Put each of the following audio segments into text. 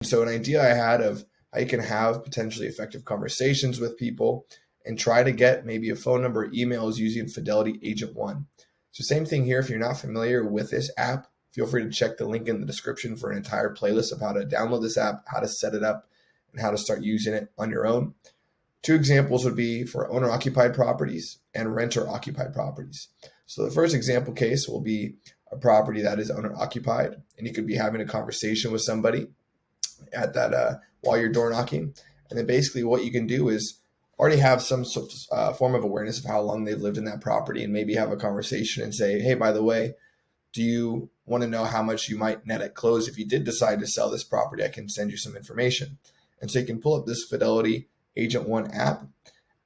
So an idea I had of how you can have potentially effective conversations with people and try to get maybe a phone number, emails using Fidelity Agent One. So same thing here. If you're not familiar with this app, feel free to check the link in the description for an entire playlist of how to download this app, how to set it up, and how to start using it on your own. Two examples would be for owner-occupied properties and renter-occupied properties. So the first example case will be a property that is owner-occupied, and you could be having a conversation with somebody at that while you're door knocking. And then basically what you can do is already have some form of awareness of how long they've lived in that property, and maybe have a conversation and say, hey, by the way, do you want to know how much you might net at close if you did decide to sell this property? I can send you some information. And so you can pull up this Fidelity Agent One app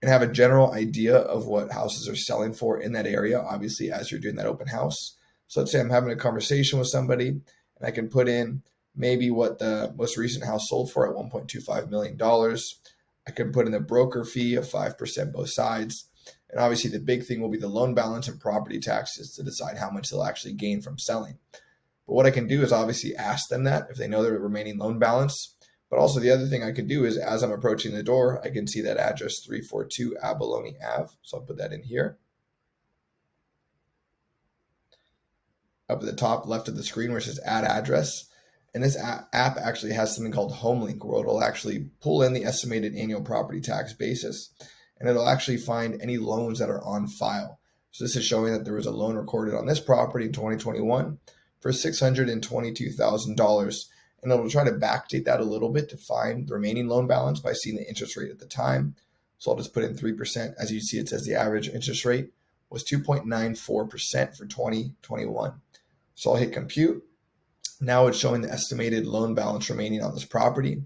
and have a general idea of what houses are selling for in that area, obviously, as you're doing that open house. So let's say I'm having a conversation with somebody and I can put in maybe what the most recent house sold for at $1.25 million. I can put in a broker fee of 5% both sides. And obviously the big thing will be the loan balance and property taxes to decide how much they'll actually gain from selling. But what I can do is obviously ask them that if they know their remaining loan balance. But also the other thing I could do is as I'm approaching the door, I can see that address 342 Abalone Ave. So I'll put that in here. Up at the top left of the screen where it says add address. And this app actually has something called HomeLink, where it'll actually pull in the estimated annual property tax basis, and it'll actually find any loans that are on file. So this is showing that there was a loan recorded on this property in 2021 for $622,000. And it'll try to backdate that a little bit to find the remaining loan balance by seeing the interest rate at the time. So I'll just put in 3%. As you see, it says the average interest rate was 2.94% for 2021. So I'll hit compute. Now it's showing the estimated loan balance remaining on this property.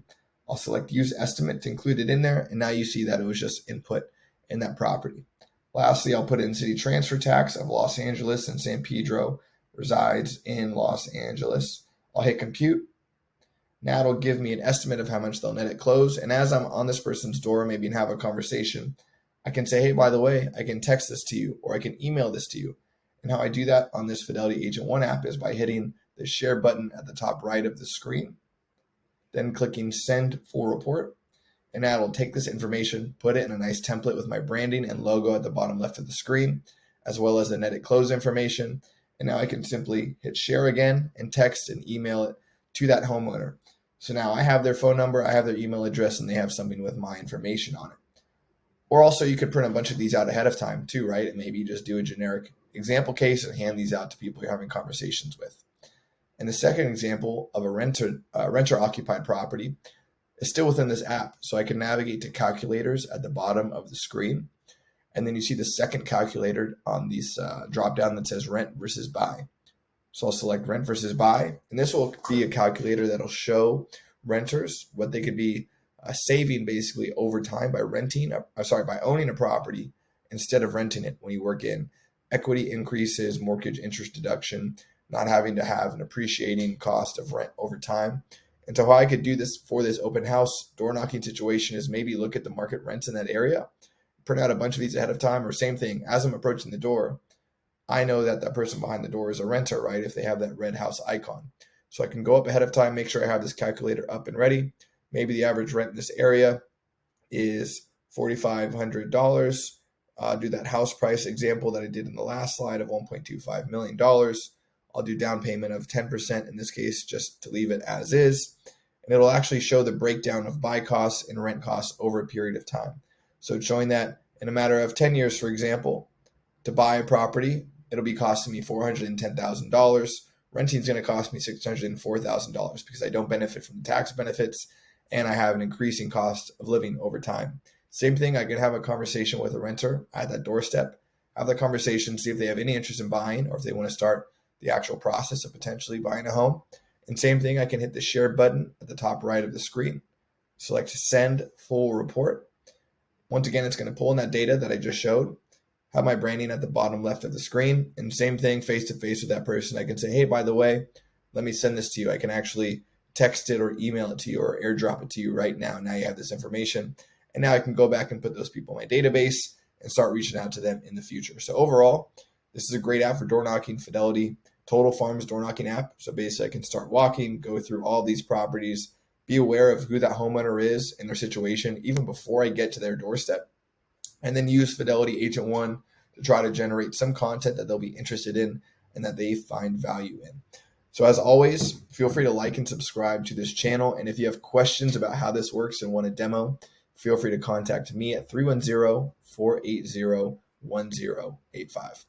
I'll select use estimate to include it in there. And now you see that it was just input in that property. Lastly, I'll put in city transfer tax of Los Angeles, and San Pedro resides in Los Angeles. I'll hit compute. Now it'll give me an estimate of how much they'll net at close. And as I'm on this person's door, maybe and have a conversation, I can say, hey, by the way, I can text this to you or I can email this to you. And how I do that on this Fidelity Agent One app is by hitting the share button at the top right of the screen, then clicking send full report. And now it'll take this information, put it in a nice template with my branding and logo at the bottom left of the screen, as well as the net at close information. And now I can simply hit share again and text and email it to that homeowner. So now I have their phone number, I have their email address, and they have something with my information on it. Or also you could print a bunch of these out ahead of time too, right? And maybe just do a generic example case and hand these out to people you're having conversations with. And the second example of a renter-occupied property is still within this app. So I can navigate to calculators at the bottom of the screen. And then you see the second calculator on this drop down that says rent versus buy. So I'll select rent versus buy, and this will be a calculator that'll show renters what they could be saving basically over time by by owning a property instead of renting it when you work in equity increases, mortgage interest deduction, not having to have an appreciating cost of rent over time. And so how I could do this for this open house door knocking situation is maybe look at the market rents in that area, print out a bunch of these ahead of time, or same thing, as I'm approaching the door, I know that that person behind the door is a renter, right? If they have that red house icon. So I can go up ahead of time, make sure I have this calculator up and ready. Maybe the average rent in this area is $4,500. Do that house price example that I did in the last slide of $1.25 million. I'll do down payment of 10% in this case, just to leave it as is. And it'll actually show the breakdown of buy costs and rent costs over a period of time. So it's showing that in a matter of 10 years, for example, to buy a property, it'll be costing me $410,000. Renting is going to cost me $604,000 because I don't benefit from the tax benefits and I have an increasing cost of living over time. Same thing, I can have a conversation with a renter at that doorstep, have the conversation, see if they have any interest in buying or if they want to start the actual process of potentially buying a home. And same thing, I can hit the share button at the top right of the screen, select send full report. Once again, it's going to pull in that data that I just showed, have my branding at the bottom left of the screen, and same thing, face-to-face with that person. I can say, hey, by the way, let me send this to you. I can actually text it or email it to you or airdrop it to you right now. Now you have this information. And now I can go back and put those people in my database and start reaching out to them in the future. So overall, this is a great app for door knocking, Fidelity Total Farm's door knocking app. So basically I can start walking, go through all these properties, be aware of who that homeowner is and their situation even before I get to their doorstep, and then use Fidelity Agent One to try to generate some content that they'll be interested in and that they find value in. So as always, feel free to like and subscribe to this channel. And if you have questions about how this works and want a demo, feel free to contact me at 310-480-1085.